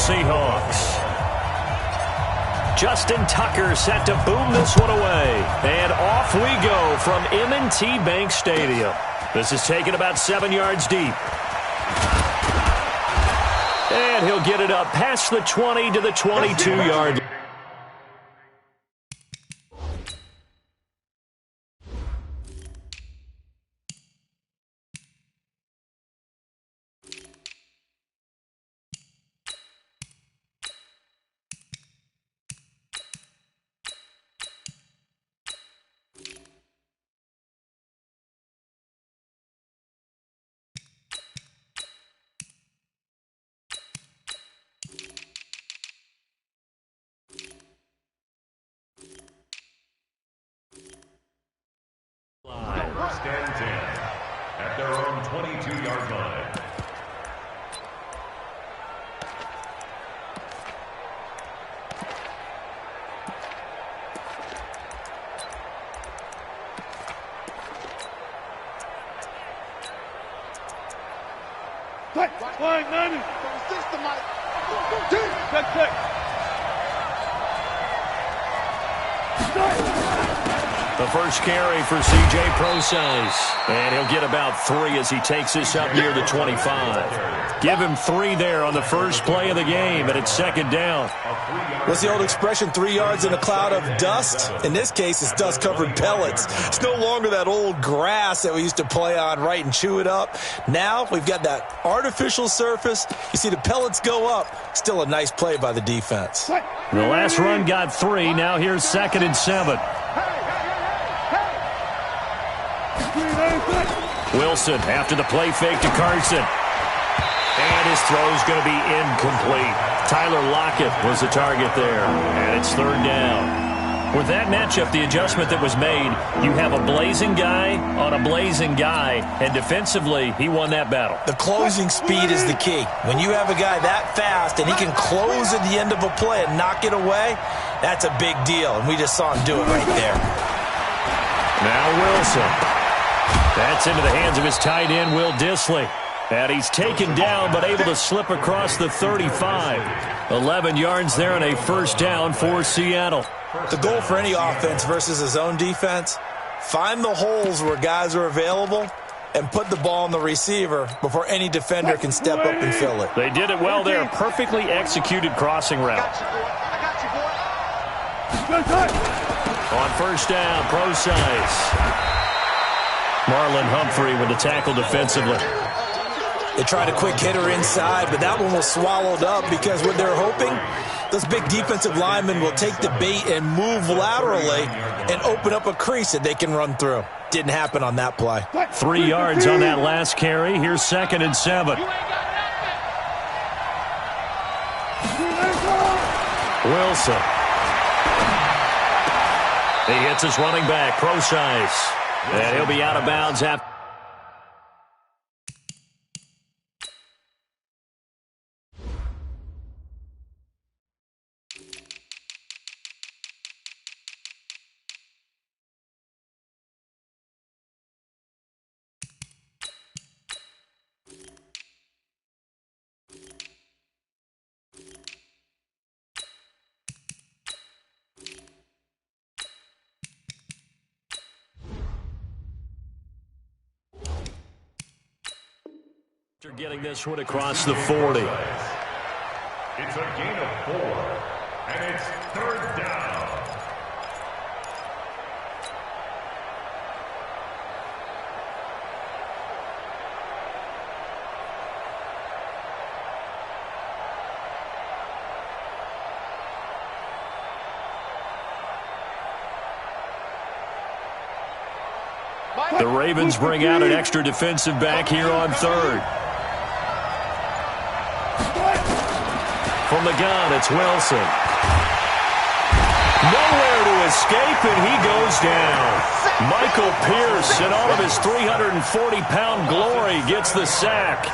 Seahawks. Justin Tucker set to boom this one away. And off we go from M&T Bank Stadium. This is taken about 7 yards deep. And he'll get it up past the 20 to the 22-yard line. First and 10 at their own 22-yard line. Flying 90. Check. The first carry for C.J. Procise. And he'll get about 3 as he takes this up near the 25. Give him 3 there on the first play of the game, and it's second down. What's the old expression, 3 yards in a cloud of dust? In this case, it's dust-covered pellets. It's no longer that old grass that we used to play on, right, and chew it up. Now we've got that artificial surface. You see the pellets go up. Still a nice play by the defense. The last run got 3. Now here's second and 7. Wilson after the play fake to Carson. And his throw is going to be incomplete. Tyler Lockett was the target there. And it's third down. With that matchup, the adjustment that was made, you have a blazing guy on a blazing guy. And defensively, he won that battle. The closing speed is the key. When you have a guy that fast and he can close at the end of a play and knock it away, that's a big deal. And we just saw him do it right there. Now Wilson. That's into the hands of his tight end, Will Dissly. And he's taken down but able to slip across the 35. 11 yards there and a first down for Seattle. The goal for any offense versus his own defense, find the holes where guys are available and put the ball on the receiver before any defender can step up and fill it. They did it well there. Perfectly executed crossing route. On first down, Procise. Marlon Humphrey with the tackle defensively. They tried a quick hitter inside, but that one was swallowed up because what they're hoping, those big defensive linemen will take the bait and move laterally and open up a crease that they can run through. Didn't happen on that play. 3 yards on that last carry. Here's second and 7. Wilson. He hits his running back, Procise. And he'll be out of bounds after. Getting this one across the 40. It's a gain of 4, and it's third down. The Ravens bring out an extra defensive back here on third. From the gun, it's Wilson. Nowhere to escape, and he goes down. Michael Pierce, in all of his 340-pound glory, gets the sack.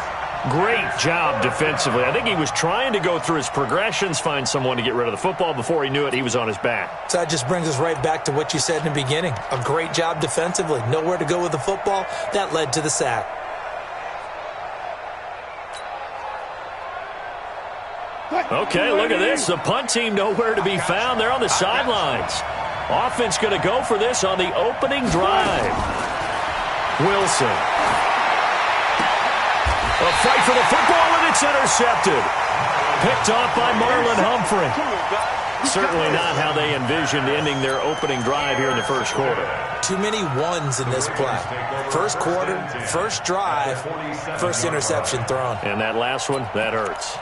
Great job defensively. I think he was trying to go through his progressions, find someone to get rid of the football. Before he knew it, he was on his back. So that just brings us right back to what you said in the beginning. A great job defensively. Nowhere to go with the football. That led to the sack. Okay, look at this. The punt team nowhere to be found. They're on the sidelines. Offense going to go for this on the opening drive. Wilson. A fight for the football, and it's intercepted. Picked off by Marlon Humphrey. Certainly not how they envisioned ending their opening drive here in the first quarter. Too many ones in this play. First quarter, first drive, first interception thrown. And that last one, that hurts.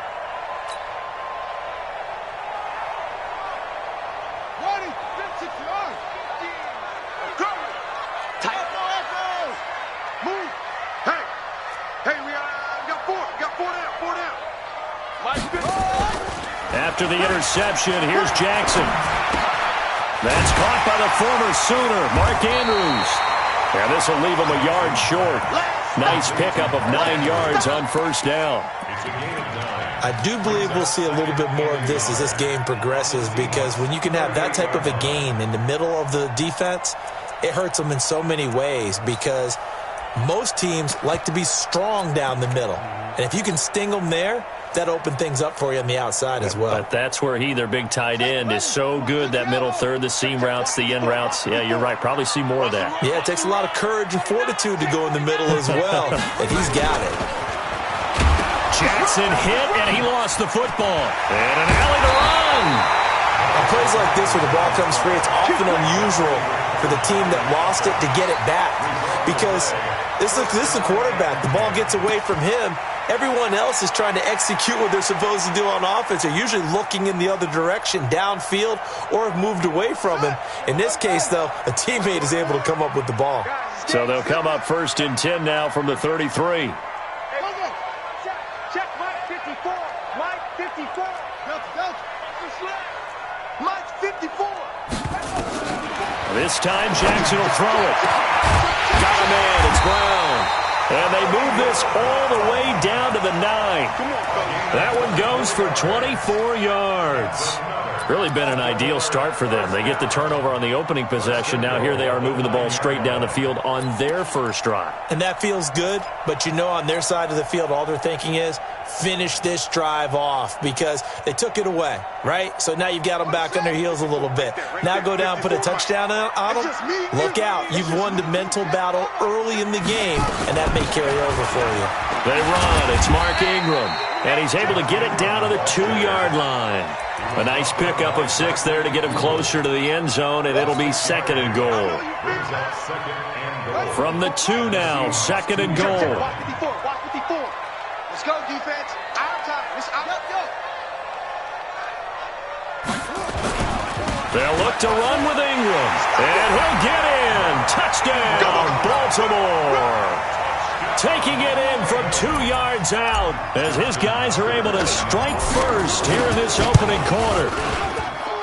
After the interception, here's Jackson. That's caught by the former Sooner, Mark Andrews. And this will leave him a yard short. Nice pickup of 9 yards on first down. I do believe we'll see a little bit more of this as this game progresses, because when you can have that type of a gain in the middle of the defense, it hurts them in so many ways, because most teams like to be strong down the middle. And if you can sting them there, that opened things up for you on the outside as well. But that's where their big tight end, is so good, that middle third, the seam routes, the in routes. Yeah, you're right. Probably see more of that. Yeah, it takes a lot of courage and fortitude to go in the middle as well, and he's got it. Jackson hit, and he lost the football. And an alley to run. On plays like this where the ball comes free, it's often unusual for the team that lost it to get it back, because this is the quarterback. The ball gets away from him. Everyone else is trying to execute what they're supposed to do on offense. They're usually looking in the other direction, downfield, or have moved away from him. In this case, though, a teammate is able to come up with the ball. So they'll come up 1st and 10 now from the 33. Check Mike 54. Mike 54. Mike 54. This time Jackson will throw it. Got a man. It's Brown. And they move this all the way down to the 9. That one goes for 24 yards. Really been an ideal start for them. They get the turnover on the opening possession. Now here they are moving the ball straight down the field on their first drive. And that feels good, but you know on their side of the field, all they're thinking is finish this drive off, because they took it away, right? So now you've got them back on their heels a little bit. Now go down, put a touchdown on them. Look out. You've won the mental battle early in the game, and that may carry over for you. They run. It's Mark Ingram, and he's able to get it down to the 2-yard line. A nice pickup of 6 there to get him closer to the end zone, and it'll be 2nd and goal. From the 2 now, 2nd and goal. Let's go, defense. Our time. Let's go. They'll look to run with Ingram, and he'll get in. Touchdown, Baltimore. Taking it in from 2 yards out, as his guys are able to strike first here in this opening quarter.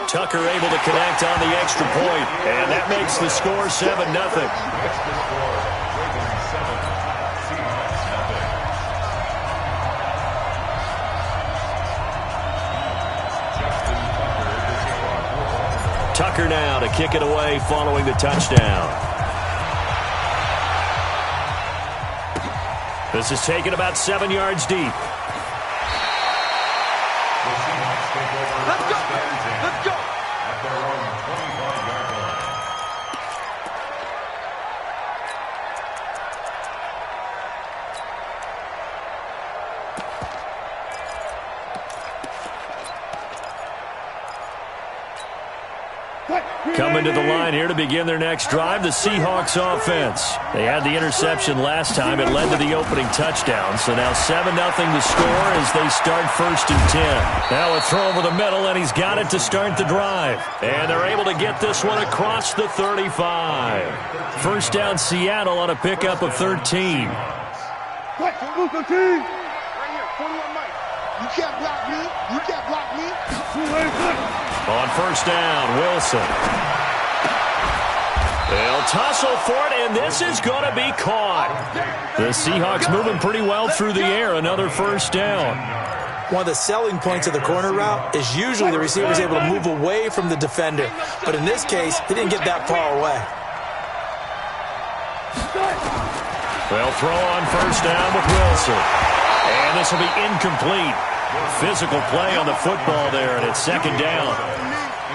Tucker able to connect on the extra point, and that makes the score 7-0. Tucker now to kick it away following the touchdown. This is taken about 7 yards deep. Let's go. Let's go. At their own 25-yard line. Coming to the line here to begin their next drive, the Seahawks offense. They had the interception last time. It led to the opening touchdown. So now 7-0 the score as they start 1st and 10. Now a throw over the middle, and he's got it to start the drive. And they're able to get this one across the 35. First down Seattle on a pickup of 13. Right here, 41 Mike. You can't block me. You can't block me. On first down, Wilson. They'll tussle for it, and this is going to be caught. The Seahawks moving pretty well through the air. Another first down. One of the selling points of the corner route is usually the receiver is able to move away from the defender. But in this case, he didn't get that far away. They'll throw on first down with Wilson. And this will be incomplete. Physical play on the football there, and it's second down.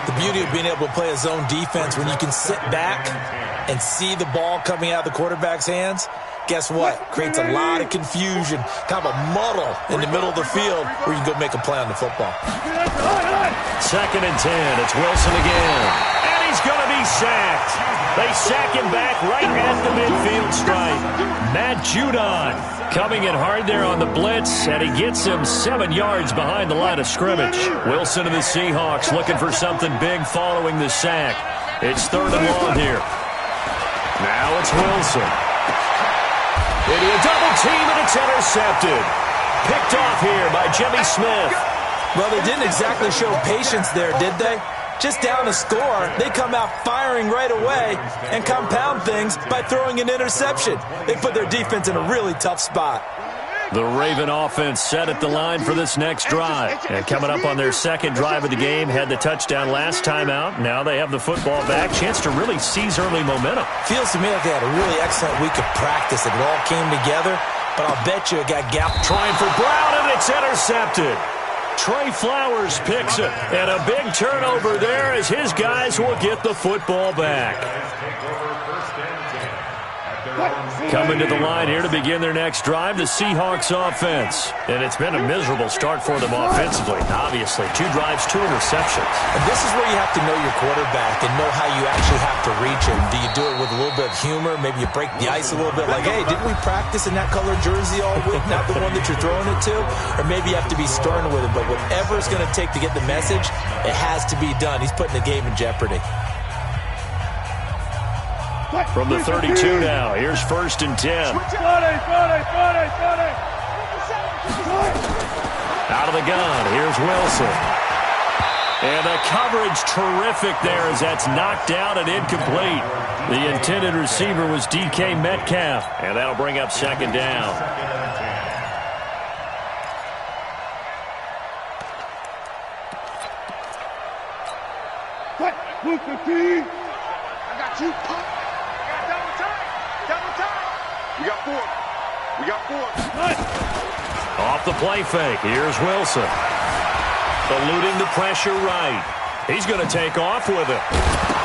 The beauty of being able to play a zone defense when you can sit back and see the ball coming out of the quarterback's hands, guess what? Creates a lot of confusion, kind of a muddle in the middle of the field where you can go make a play on the football. Second and 10. It's Wilson again. And he's going to be sacked. They sack him back right at the midfield stripe. Matt Judon coming in hard there on the blitz, and he gets him 7 yards behind the line of scrimmage. Wilson and the Seahawks looking for something big following the sack. It's third and long here. Now it's Wilson. Into a double team, and it's intercepted. Picked off here by Jimmy Smith. Well, they didn't exactly show patience there, did they? Just down a score, they come out firing right away and compound things by throwing an interception. They put their defense in a really tough spot. The Raven offense set at the line for this next drive. And coming up on their second drive of the game, had the touchdown last time out. Now they have the football back. Chance to really seize early momentum. Feels to me like they had a really excellent week of practice and it all came together. But I'll bet you it got gapped. Trying for Brown, and it's intercepted. Trey Flowers picks it. And a big turnover there as his guys will get the football back. Coming to the line here to begin their next drive, the Seahawks offense. And it's been a miserable start for them offensively. Obviously, 2 drives, 2 interceptions. And this is where you have to know your quarterback and know how you actually have to reach him. Do you do it with a little bit of humor? Maybe you break the ice a little bit like, hey, didn't we practice in that colored jersey all week, not the one that you're throwing it to? Or maybe you have to be stern with him. But whatever it's going to take to get the message, it has to be done. He's putting the game in jeopardy. From the 32 now, here's first and 10. Out of the gun, here's Wilson. And the coverage terrific there as that's knocked down and incomplete. The intended receiver was DK Metcalf, and that'll bring up second down. I got you. Double time. We got 4. Off the play fake, here's Wilson. Eluding the pressure right. He's going to take off with it.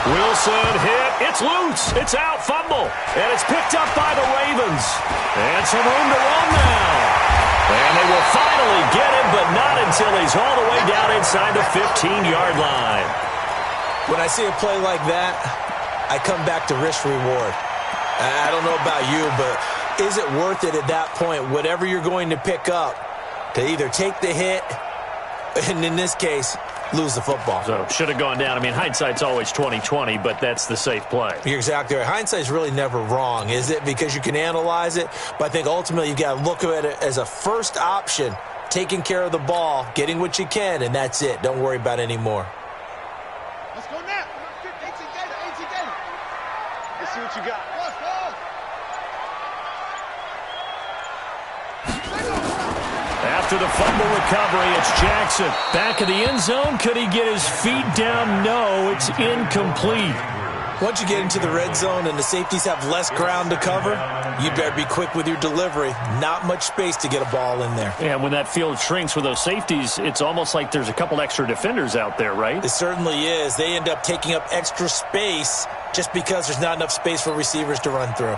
Wilson hit. It's loose. It's out. Fumble. And it's picked up by the Ravens. And some room to run now. And they will finally get him, but not until he's all the way down inside the 15-yard line. When I see a play like that, I come back to risk reward. I don't know about you, but is it worth it at that point, whatever you're going to pick up, to either take the hit and, in this case, lose the football? So, should have gone down. I mean, hindsight's always 20/20, but that's the safe play. You're exactly right. Hindsight's really never wrong, is it? Because you can analyze it, but I think ultimately you've got to look at it as a first option, taking care of the ball, getting what you can, and that's it. Don't worry about any more. Let's go now. 18 Gator. Let's see what you got. Let's go. After the fumble recovery, it's Jackson. Back of the end zone. Could he get his feet down? No, it's incomplete. Once you get into the red zone and the safeties have less ground to cover, you better be quick with your delivery. Not much space to get a ball in there. Yeah, when that field shrinks with those safeties, it's almost like there's a couple extra defenders out there, right? It certainly is. They end up taking up extra space just because there's not enough space for receivers to run through.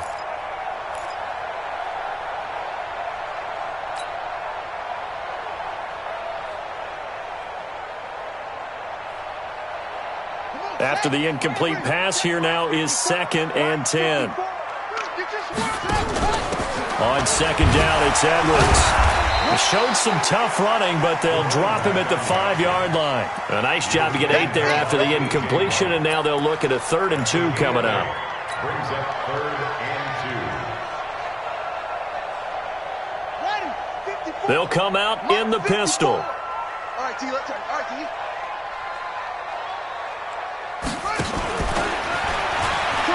After the incomplete pass, here now is second and 10. On second down, it's Edwards. He showed some tough running, but they'll drop him at the 5-yard line. A nice job to get 8 there after the incompletion, and now they'll look at a 3rd and 2 coming up. Brings up 3rd and 2. They'll come out in the pistol. All right, T, let's turn. All right, T.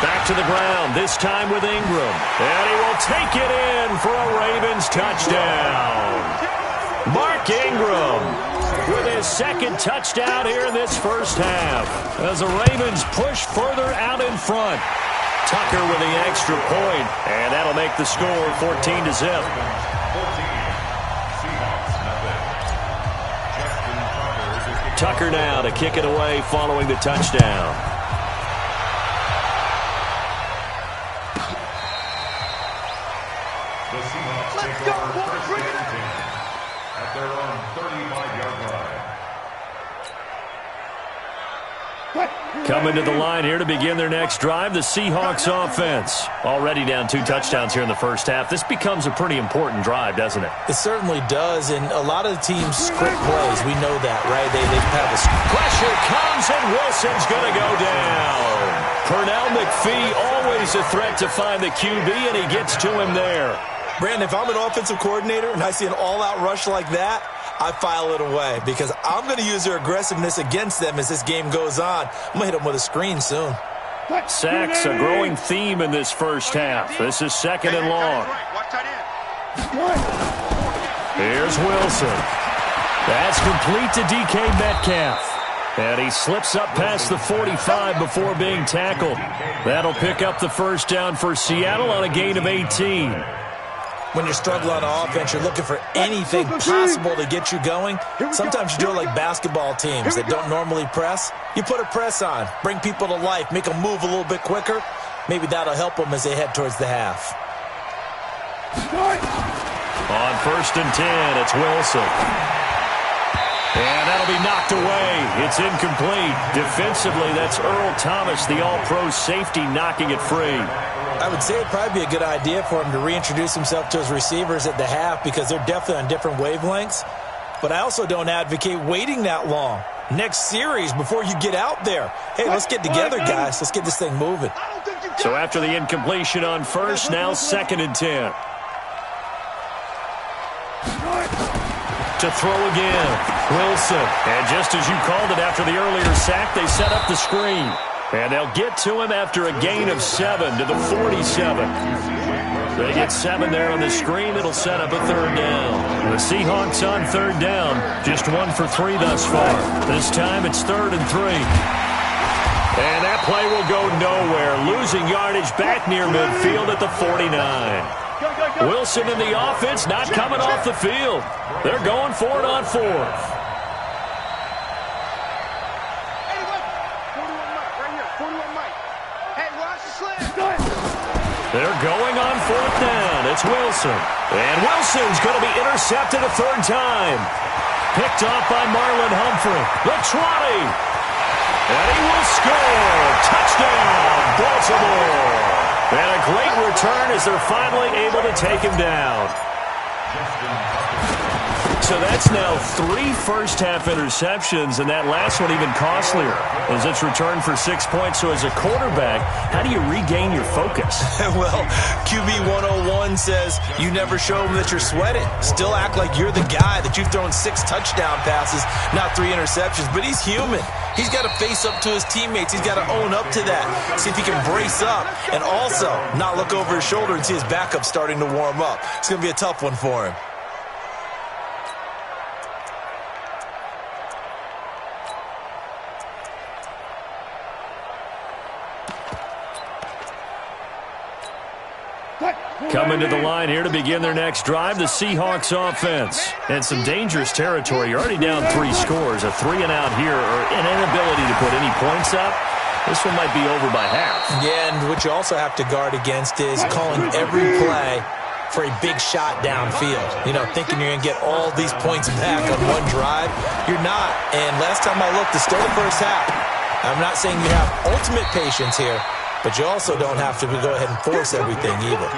Back to the ground, this time with Ingram. And he will take it in for a Ravens touchdown. Mark Ingram with his second touchdown here in this first half. As the Ravens push further out in front. Tucker with the extra point, and that'll make the score 14-0. Tucker now to kick it away following the touchdown. The Seahawks take over first and 10 at their own 35-yard line. Coming to the line here to begin their next drive, the Seahawks offense. Already down 2 touchdowns here in the first half. This becomes a pretty important drive, doesn't it? It certainly does, and a lot of the teams script plays. We know that, right? They have a pressure comes, and Wilson's going to go down. Pernell McPhee, always a threat to find the QB, and he gets to him there. Brandon, if I'm an offensive coordinator and I see an all-out rush like that, I file it away because I'm going to use their aggressiveness against them as this game goes on. I'm going to hit them with a screen soon. Sacks, a growing theme in this first half. This is second and long. Here's Wilson. That's complete to DK Metcalf. And he slips up past the 45 before being tackled. That'll pick up the first down for Seattle on a gain of 18. When you're struggling on offense, you're looking for anything possible to get you going. Sometimes you do it like basketball teams that don't normally press. You put a press on, bring people to life, make them move a little bit quicker. Maybe that'll help them as they head towards the half. On first and 10, it's Wilson. And that'll be knocked away. It's incomplete. Defensively, that's Earl Thomas, the all-pro safety, knocking it free. I would say it'd probably be a good idea for him to reintroduce himself to his receivers at the half because they're definitely on different wavelengths. But I also don't advocate waiting that long. Next series before you get out there. Hey, let's get together, guys. Let's get this thing moving. So after the incompletion on first, now second and 10. To throw again, Wilson. And just as you called it after the earlier sack, they set up the screen. And they'll get to him after a gain of 7 to the 47. They get 7 there on the screen. It'll set up a third down. The Seahawks on third down, just 1 for 3 thus far. This time it's 3rd and 3. And that play will go nowhere. Losing yardage back near midfield at the 49. Wilson and the offense not coming off the field. They're going for it on 4th. They're going on 4th down. It's Wilson. And Wilson's going to be intercepted a 3rd time. Picked off by Marlon Humphrey. The 20. And he will score. Touchdown, Baltimore. And a great return as they're finally able to take him down. So that's now 3 first-half interceptions, and that last one even costlier as it's returned for 6 points. So as a quarterback, how do you regain your focus? Well, QB 101 says you never show them that you're sweating. Still act like you're the guy, that you've thrown 6 touchdown passes, not 3 interceptions. But he's human. He's got to face up to his teammates. He's got to own up to that. See if he can brace up and also not look over his shoulder and see his backup starting to warm up. It's going to be a tough one for him. Coming to the line here to begin their next drive, the Seahawks offense. And some dangerous territory. You're already down 3 scores. A 3-and-out here, or an inability to put any points up. This one might be over by half. Yeah, and what you also have to guard against is calling every play for a big shot downfield. You know, thinking you're going to get all these points back on one drive. You're not. And last time I looked, it's still the first half. I'm not saying you have ultimate patience here, but you also don't have to go ahead and force everything either.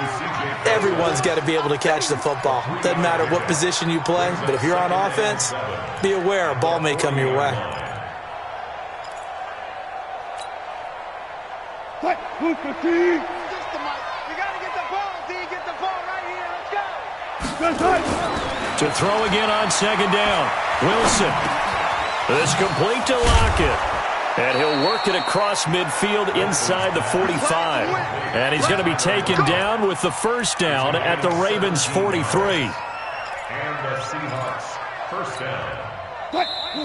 Everyone's got to be able to catch the football. Doesn't matter what position you play, but if you're on offense, be aware a ball may come your way. You gotta get the ball, D. Get the ball right here. Let's go. To throw again on second down. Wilson. This complete to Lockett. And he'll work it across midfield inside the 45. And he's going to be taken down with the first down at the Ravens' 43. And the Seahawks, first down.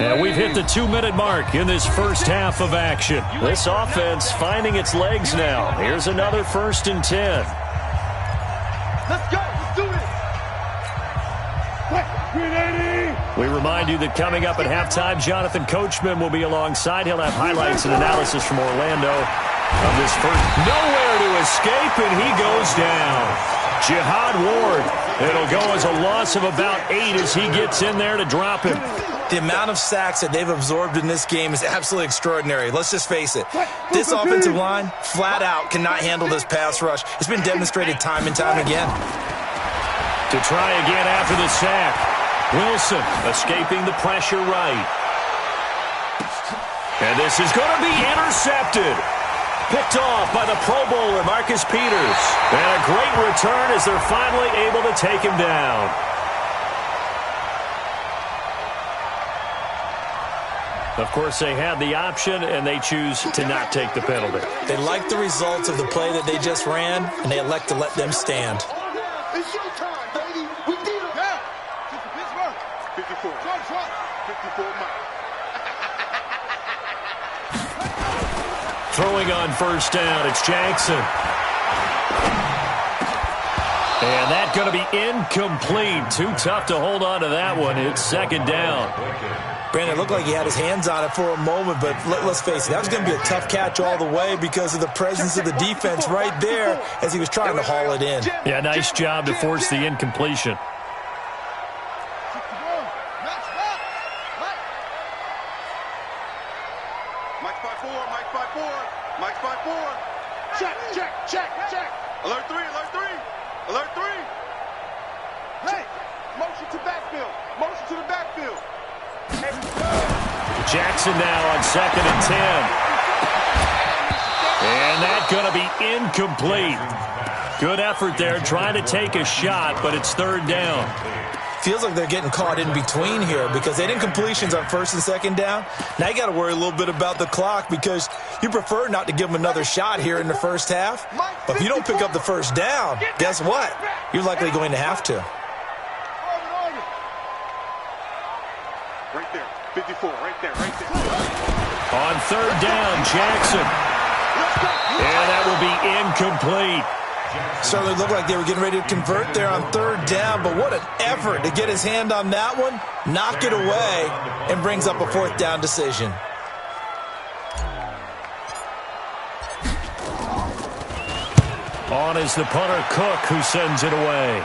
And we've hit the 2-minute mark in this first half of action. This offense finding its legs now. Here's another 1st and 10. Let's go. Let's do it. We remind remind you that coming up at halftime, Jonathan Coachman will be alongside. He'll have highlights and analysis from Orlando of this first. Nowhere to escape, and he goes down. Jihad Ward. It'll go as a loss of about 8 as he gets in there to drop him. The amount of sacks that they've absorbed in this game is absolutely extraordinary. Let's just face it. This offensive line, flat out, cannot handle this pass rush. It's been demonstrated time and time again. To try again after the sack. Wilson escaping the pressure right. And this is going to be intercepted. Picked off by the Pro Bowler, Marcus Peters. And a great return as they're finally able to take him down. Of course, they had the option, and they choose to not take the penalty. They like the results of the play that they just ran, and they elect to let them stand. It's your time, baby. We did it. Yeah. Pittsburgh. 54. 54 miles. Throwing on first down, it's Jackson. And that's going to be incomplete. Too tough to hold on to that one. It's second down. Brandon, it looked like he had his hands on it for a moment, but let's face it, that was going to be a tough catch all the way because of the presence of the defense right there as he was trying to haul it in. Yeah, nice job to force the incompletion. Check. Alert 3. Hey, motion to backfield. Motion to the backfield. Jackson now on 2nd and 10. And that's going to be incomplete. Good effort there trying to take a shot, but it's third down. Feels like they're getting caught in between here because they didn't completions on 1st and 2nd down. Now you got to worry a little bit about the clock because you prefer not to give them another shot here in the first half. But if you don't pick up the first down, guess what? You're likely going to have to. Right there. 54. Right there. On third down, Jackson. And that will be incomplete. Certainly looked like they were getting ready to convert there on third down, but what an effort to get his hand on that one, knock it away, and brings up a 4th down decision. On is the punter, Cook, who sends it away.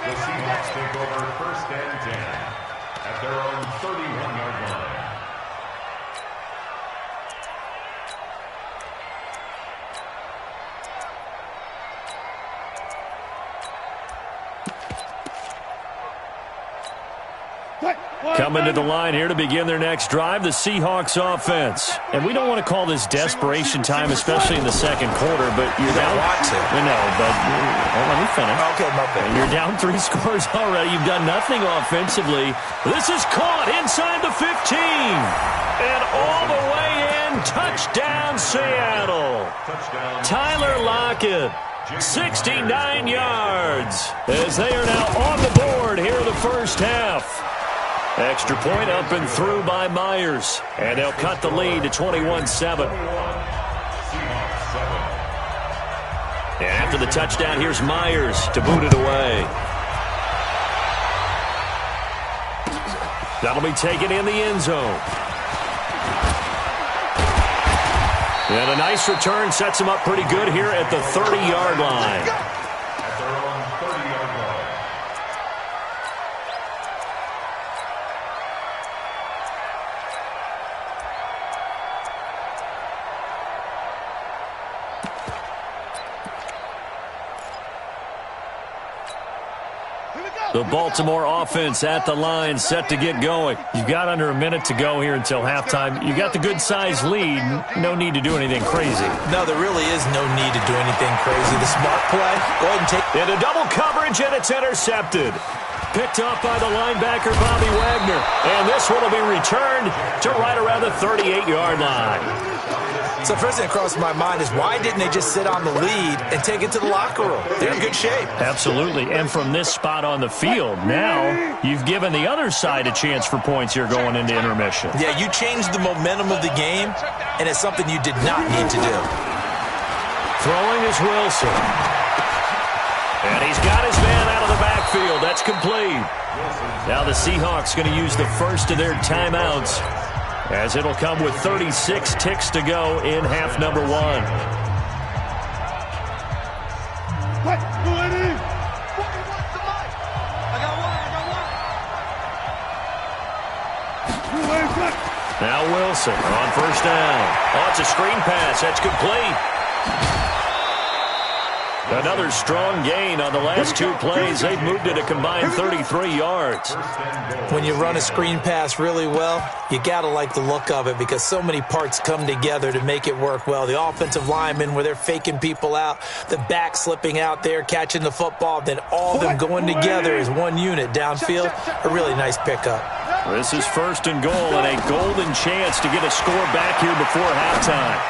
The Seahawks take over 1st and 10 at their own 31-yard line. Coming to the line here to begin their next drive, the Seahawks offense. And we don't want to call this desperation time, especially in the second quarter, but you're down. Want to. I know, but let me finish. Okay, my bad. You're down 3 scores already. You've done nothing offensively. This is caught inside the 15. And all the way in, touchdown Seattle. Tyler Lockett, 69 yards, as they are now on the board here in the first half. Extra point up and through by Myers. And they'll cut the lead to 21-7. And after the touchdown, here's Myers to boot it away. That'll be taken in the end zone. And a nice return sets him up pretty good here at the 30-yard line. The Baltimore offense at the line, set to get going. You've got under a minute to go here until halftime. You got the good-sized lead. No need to do anything crazy. No, there really is no need to do anything crazy. The smart play, go ahead and take it. Into double coverage, and it's intercepted. Picked off by the linebacker, Bobby Wagner. And this one will be returned to right around the 38-yard line. So first thing that crosses my mind is why didn't they just sit on the lead and take it to the locker room? They're in good shape. Absolutely. And from this spot on the field, now you've given the other side a chance for points here going into intermission. Yeah, you changed the momentum of the game, and it's something you did not need to do. Throwing is Wilson. And he's got his man out of the backfield. That's complete. Now the Seahawks going to use the first of their timeouts, as it'll come with 36 ticks to go in half number 1. What? Now Wilson on first down. Oh, it's a screen pass. That's complete. Another strong gain on the last 2 plays. They've moved it a combined 33 yards. When you run a screen pass really well, you got to like the look of it because so many parts come together to make it work well. The offensive linemen, where they're faking people out, the back slipping out there, catching the football, then all of them going together as one unit downfield. A really nice pickup. This is first and goal and a golden chance to get a score back here before halftime.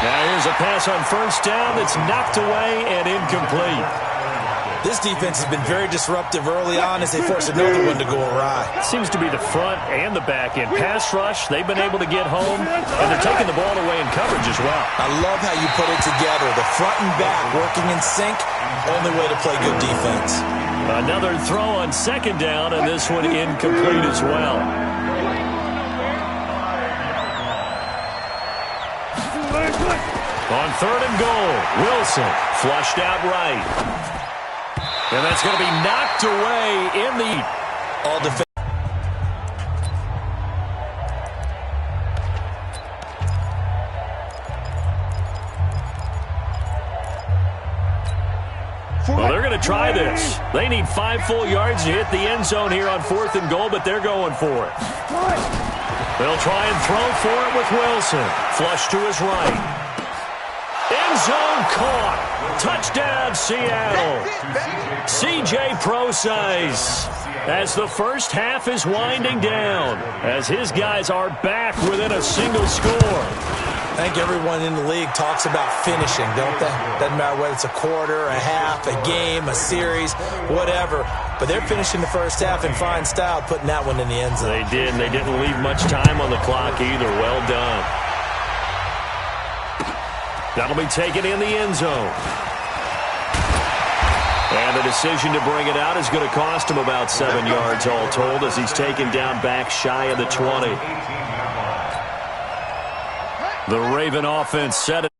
Now here's a pass on first down that's knocked away and incomplete. This defense has been very disruptive early on as they force another one to go awry. Seems to be the front and the back end. Pass rush, they've been able to get home, and they're taking the ball away in coverage as well. I love how you put it together. The front and back working in sync, only way to play good defense. Another throw on second down, and this one incomplete as well. On third and goal, Wilson flushed out right. And that's going to be knocked away in the... All defense. Well, they're going to try this. They need 5 full yards to hit the end zone here on fourth and goal, but they're going for it. They'll try and throw for it with Wilson. Flush to his right. End zone caught. Touchdown, Seattle. C.J. Prosise, as the first half is winding down, as his guys are back within a single score. I think everyone in the league talks about finishing, don't they? Doesn't matter whether it's a quarter, a half, a game, a series, whatever. But they're finishing the first half in fine style, putting that one in the end zone. They did, and they didn't leave much time on the clock either. Well done. That'll be taken in the end zone. And the decision to bring it out is going to cost him about 7 yards all told, as he's taken down back shy of the 20. The Raven offense set it.